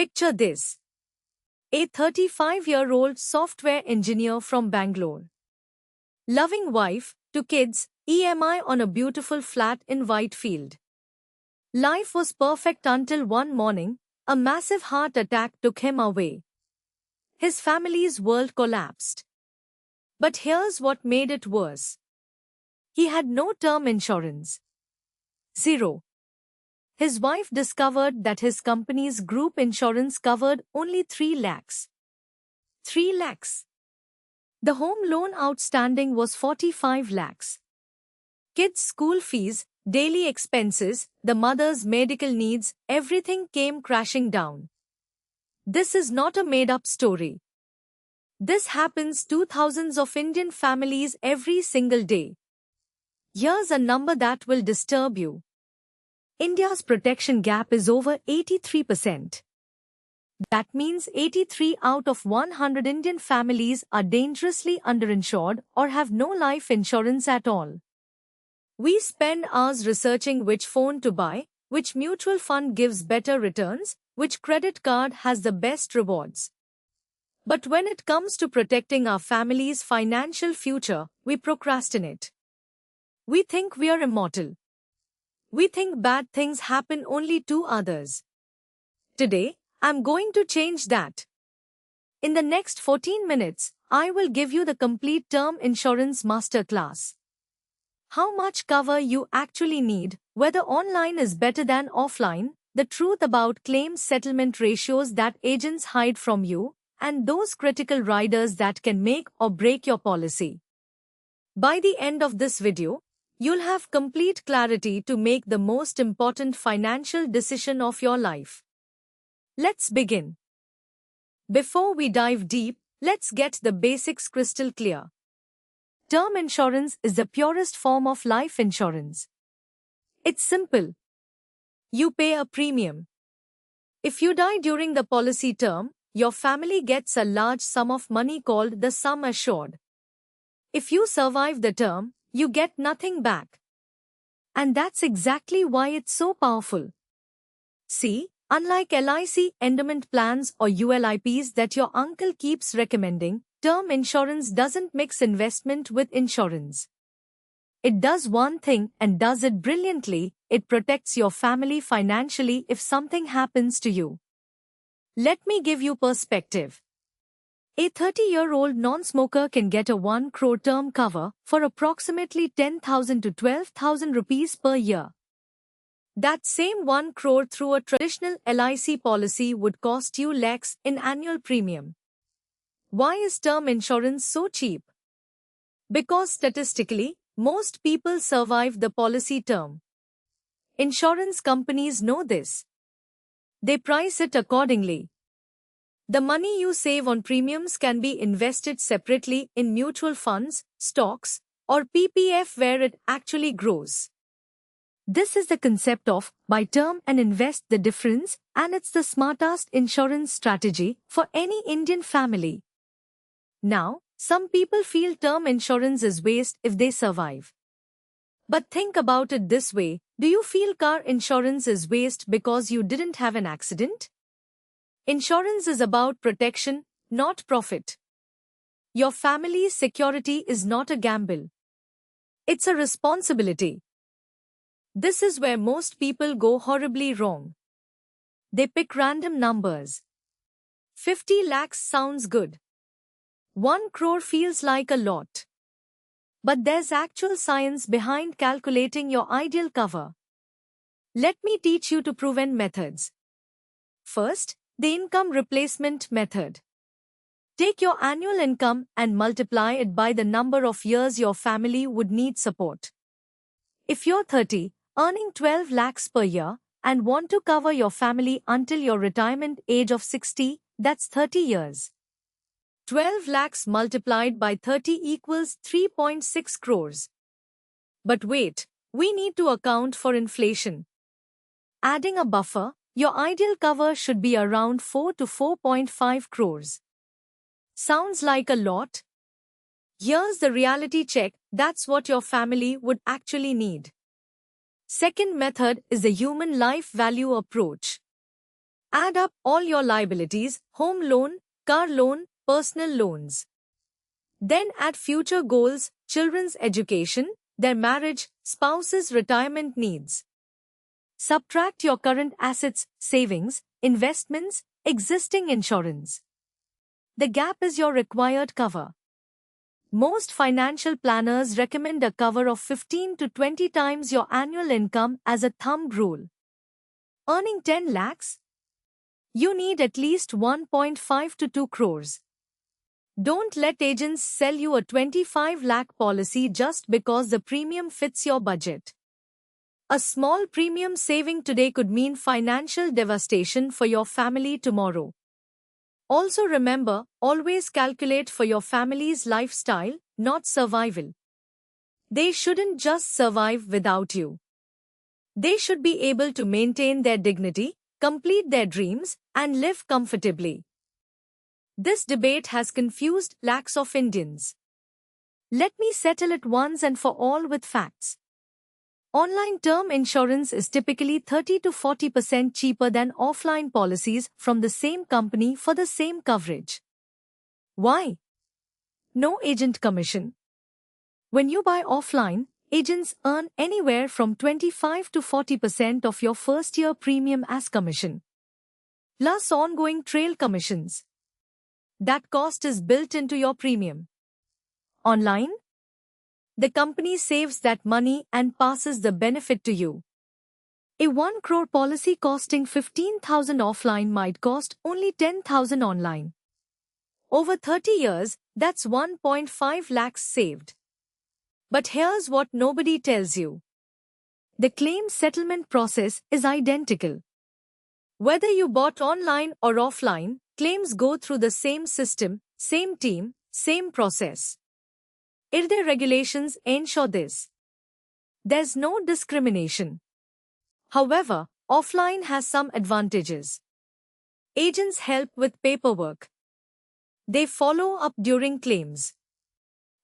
Picture this. A 35-year-old software engineer from Bangalore. Loving wife, 2 kids, EMI on a beautiful flat in Whitefield. Life was perfect until one morning, a massive heart attack took him away. His family's world collapsed. But here's what made it worse. He had no term insurance. Zero. His wife discovered that his company's group insurance covered only 3 lakhs. 3 lakhs. The home loan outstanding was 45 lakhs. Kids' school fees, daily expenses, the mother's medical needs, everything came crashing down. This is not a made-up story. This happens to thousands of Indian families every single day. Here's a number that will disturb you. India's protection gap is over 83%. That means 83 out of 100 Indian families are dangerously underinsured or have no life insurance at all. We spend hours researching which phone to buy, which mutual fund gives better returns, which credit card has the best rewards. But when it comes to protecting our family's financial future, we procrastinate. We think we are immortal. We think bad things happen only to others. Today, I'm going to change that. In the next 14 minutes, I will give you the complete term insurance masterclass. How much cover you actually need, whether online is better than offline, the truth about claim settlement ratios that agents hide from you, and those critical riders that can make or break your policy. By the end of this video, you'll have complete clarity to make the most important financial decision of your life. Let's begin. Before we dive deep, let's get the basics crystal clear. Term insurance is the purest form of life insurance. It's simple. You pay a premium. If you die during the policy term, your family gets a large sum of money called the sum assured. If you survive the term, you get nothing back. And that's exactly why it's so powerful. See, unlike LIC endowment plans or ULIPs that your uncle keeps recommending, term insurance doesn't mix investment with insurance. It does one thing and does it brilliantly: it protects your family financially if something happens to you. Let me give you perspective. A 30-year-old non-smoker can get a 1 crore term cover for approximately 10,000 to 12,000 rupees per year. That same 1 crore through a traditional LIC policy would cost you lakhs in annual premium. Why is term insurance so cheap? Because statistically, most people survive the policy term. Insurance companies know this. They price it accordingly. The money you save on premiums can be invested separately in mutual funds, stocks, or PPF where it actually grows. This is the concept of buy term and invest the difference, and it's the smartest insurance strategy for any Indian family. Now, some people feel term insurance is waste if they survive. But think about it this way: do you feel car insurance is waste because you didn't have an accident? Insurance is about protection, not profit. Your family's security is not a gamble. It's a responsibility. This is where most people go horribly wrong. They pick random numbers. 50 lakhs sounds good. 1 crore feels like a lot. But there's actual science behind calculating your ideal cover. Let me teach you two proven methods. First, the income replacement method. Take your annual income and multiply it by the number of years your family would need support. If you're 30, earning 12 lakhs per year, and want to cover your family until your retirement age of 60, that's 30 years. 12 lakhs multiplied by 30 equals 3.6 crores. But wait, we need to account for inflation. Adding a buffer, your ideal cover should be around 4 to 4.5 crores. Sounds like a lot? Here's the reality check: that's what your family would actually need. Second method is the human life value approach. Add up all your liabilities: home loan, car loan, personal loans. Then add future goals: children's education, their marriage, spouse's retirement needs. Subtract your current assets, savings, investments, existing insurance. The gap is your required cover. Most financial planners recommend a cover of 15 to 20 times your annual income as a thumb rule. Earning 10 lakhs? You need at least 1.5 to 2 crores. Don't let agents sell you a 25 lakh policy just because the premium fits your budget. A small premium saving today could mean financial devastation for your family tomorrow. Also remember, always calculate for your family's lifestyle, not survival. They shouldn't just survive without you. They should be able to maintain their dignity, complete their dreams, and live comfortably. This debate has confused lakhs of Indians. Let me settle it once and for all with facts. Online term insurance is typically 30 to 40% cheaper than offline policies from the same company for the same coverage. Why? No agent commission. When you buy offline, agents earn anywhere from 25 to 40% of your first-year premium as commission, plus ongoing trail commissions. That cost is built into your premium. Online, the company saves that money and passes the benefit to you. A 1 crore policy costing 15,000 offline might cost only 10,000 online. Over 30 years, that's 1.5 lakhs saved. But here's what nobody tells you. The claim settlement process is identical. Whether you bought online or offline, claims go through the same system, same team, same process. IRDAI regulations ensure this. There's no discrimination. However, offline has some advantages. Agents help with paperwork. They follow up during claims.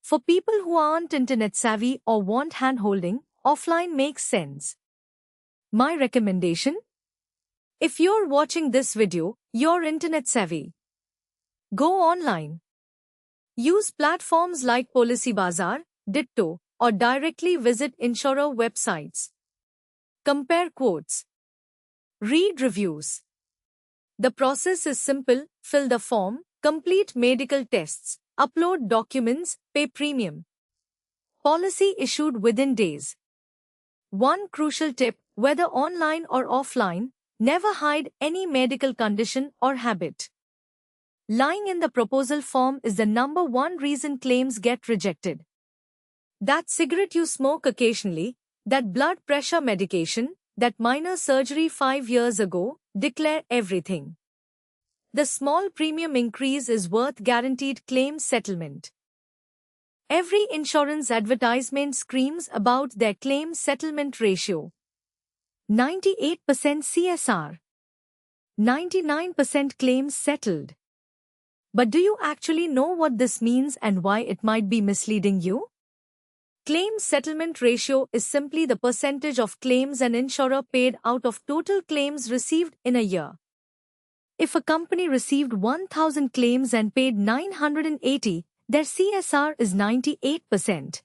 For people who aren't internet savvy or want hand-holding, offline makes sense. My recommendation? If you're watching this video, you're internet savvy. Go online. Use platforms like Policybazaar, Ditto, or directly visit insurer websites. Compare quotes. Read reviews. The process is simple: fill the form, complete medical tests, upload documents, pay premium. Policy issued within days. One crucial tip: whether online or offline, never hide any medical condition or habit. Lying in the proposal form is the #1 reason claims get rejected. That cigarette you smoke occasionally, that blood pressure medication, that minor surgery 5 years ago, declare everything. The small premium increase is worth guaranteed claim settlement. Every insurance advertisement screams about their claim settlement ratio. 98% CSR. 99% claims settled. But do you actually know what this means and why it might be misleading you? Claim settlement ratio is simply the percentage of claims an insurer paid out of total claims received in a year. If a company received 1,000 claims and paid 980, their CSR is 98%.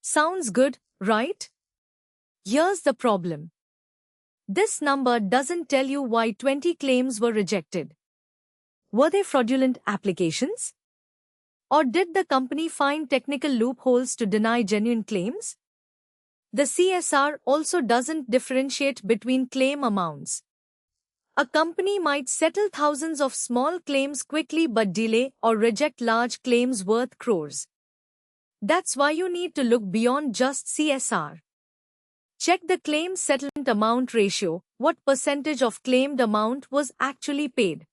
Sounds good, right? Here's the problem. This number doesn't tell you why 20 claims were rejected. Were they fraudulent applications? Or did the company find technical loopholes to deny genuine claims? The CSR also doesn't differentiate between claim amounts. A company might settle thousands of small claims quickly but delay or reject large claims worth crores. That's why you need to look beyond just CSR. Check the claim settlement amount ratio. What percentage of claimed amount was actually paid?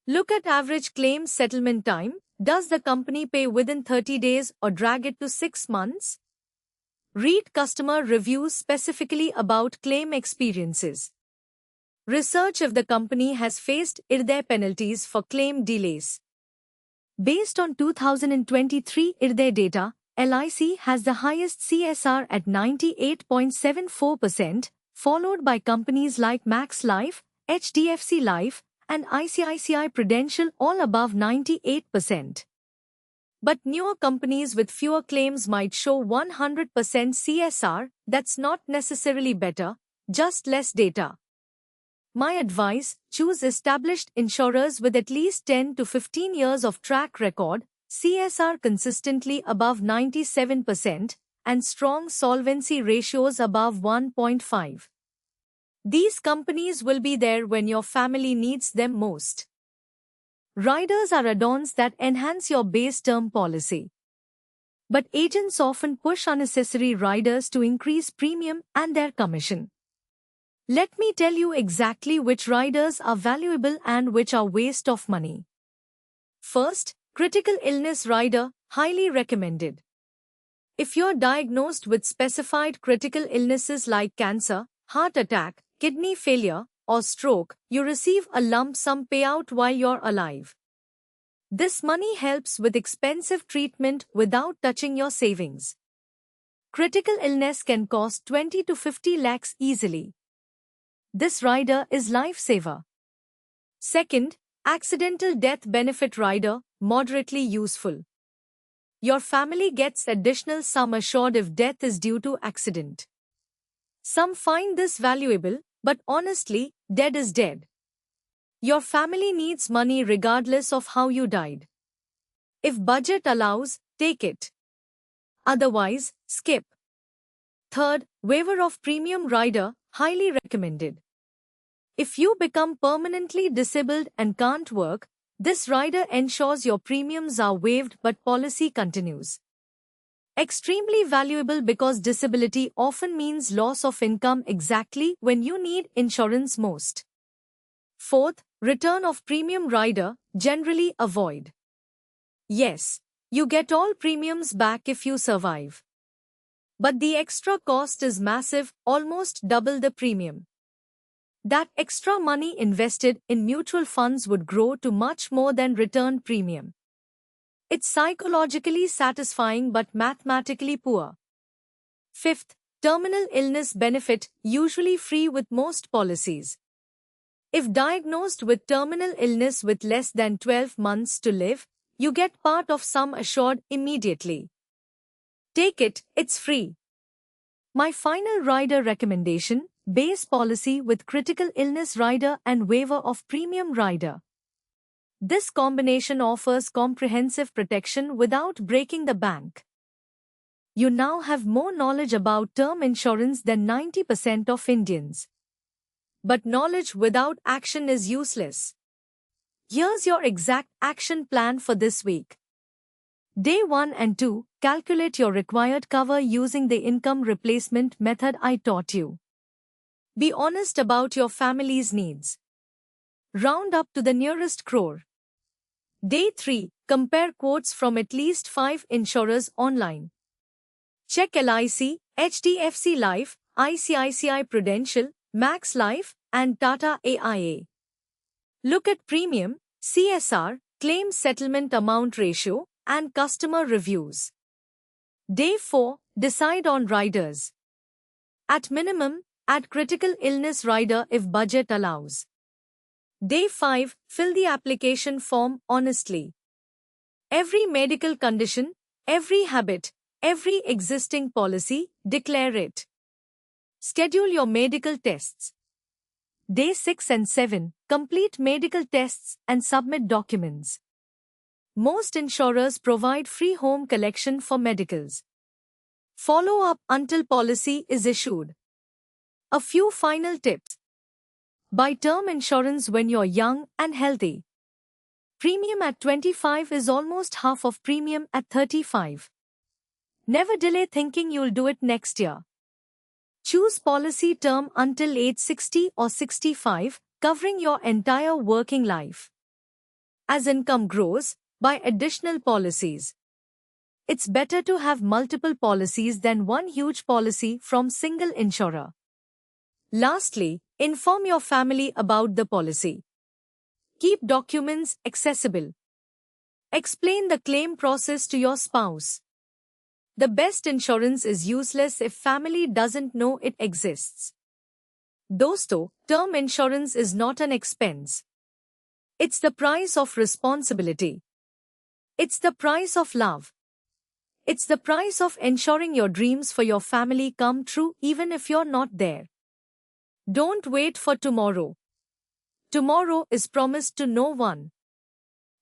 Look at average claim settlement time. Does the company pay within 30 days or drag it to 6 months? Read customer reviews specifically about claim experiences. Research if the company has faced IRDAI penalties for claim delays. Based on 2023 IRDAI data, LIC has the highest CSR at 98.74%, followed by companies like Max Life, HDFC Life, and ICICI Prudential all above 98%. But newer companies with fewer claims might show 100% CSR. That's not necessarily better, just less data. My advice: choose established insurers with at least 10 to 15 years of track record, CSR consistently above 97%, and strong solvency ratios above 1.5. These companies will be there when your family needs them most. Riders are add-ons that enhance your base term policy. But agents often push unnecessary riders to increase premium and their commission. Let me tell you exactly which riders are valuable and which are waste of money. First, critical illness rider, highly recommended. If you're diagnosed with specified critical illnesses like cancer, heart attack, kidney failure, or stroke, you receive a lump sum payout while you're alive. This money helps with expensive treatment without touching your savings. Critical illness can cost 20 to 50 lakhs easily. This rider is lifesaver. Second, accidental death benefit rider, moderately useful. Your family gets additional sum assured if death is due to accident. Some find this valuable, but honestly, dead is dead. Your family needs money regardless of how you died. If budget allows, take it. Otherwise, skip. Third, waiver of premium rider, highly recommended. If you become permanently disabled and can't work, this rider ensures your premiums are waived but policy continues. Extremely valuable because disability often means loss of income exactly when you need insurance most. Fourth, return of premium rider, generally avoid. Yes, you get all premiums back if you survive. But the extra cost is massive, almost double the premium. That extra money invested in mutual funds would grow to much more than return premium. It's psychologically satisfying but mathematically poor. Fifth, terminal illness benefit, usually free with most policies. If diagnosed with terminal illness with less than 12 months to live, you get part of sum assured immediately. Take it, it's free. My final rider recommendation: base policy with critical illness rider and waiver of premium rider. This combination offers comprehensive protection without breaking the bank. You now have more knowledge about term insurance than 90% of Indians. But knowledge without action is useless. Here's your exact action plan for this week. Day 1 and 2, calculate your required cover using the income replacement method I taught you. Be honest about your family's needs. Round up to the nearest crore. Day 3, compare quotes from at least 5 insurers online. Check LIC, HDFC Life, ICICI Prudential, Max Life, and Tata AIA. Look at premium, CSR, claim settlement amount ratio, and customer reviews. Day 4, decide on riders. At minimum, add critical illness rider if budget allows. Day 5, fill the application form honestly. Every medical condition, every habit, every existing policy, declare it. Schedule your medical tests. Day 6 and 7, complete medical tests and submit documents. Most insurers provide free home collection for medicals. Follow up until policy is issued. A few final tips. Buy term insurance when you're young and healthy. Premium at 25 is almost half of premium at 35. Never delay thinking you'll do it next year. Choose policy term until age 60 or 65, covering your entire working life. As income grows, buy additional policies. It's better to have multiple policies than one huge policy from single insurer. Lastly, inform your family about the policy. Keep documents accessible. Explain the claim process to your spouse. The best insurance is useless if family doesn't know it exists. Dosto, term insurance is not an expense. It's the price of responsibility. It's the price of love. It's the price of ensuring your dreams for your family come true even if you're not there. Don't wait for tomorrow. Tomorrow is promised to no one.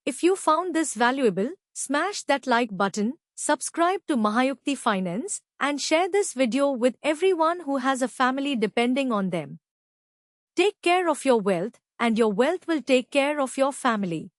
If you found this valuable, smash that like button, subscribe to Mahayukti Finance, and share this video with everyone who has a family depending on them. Take care of your wealth, and your wealth will take care of your family.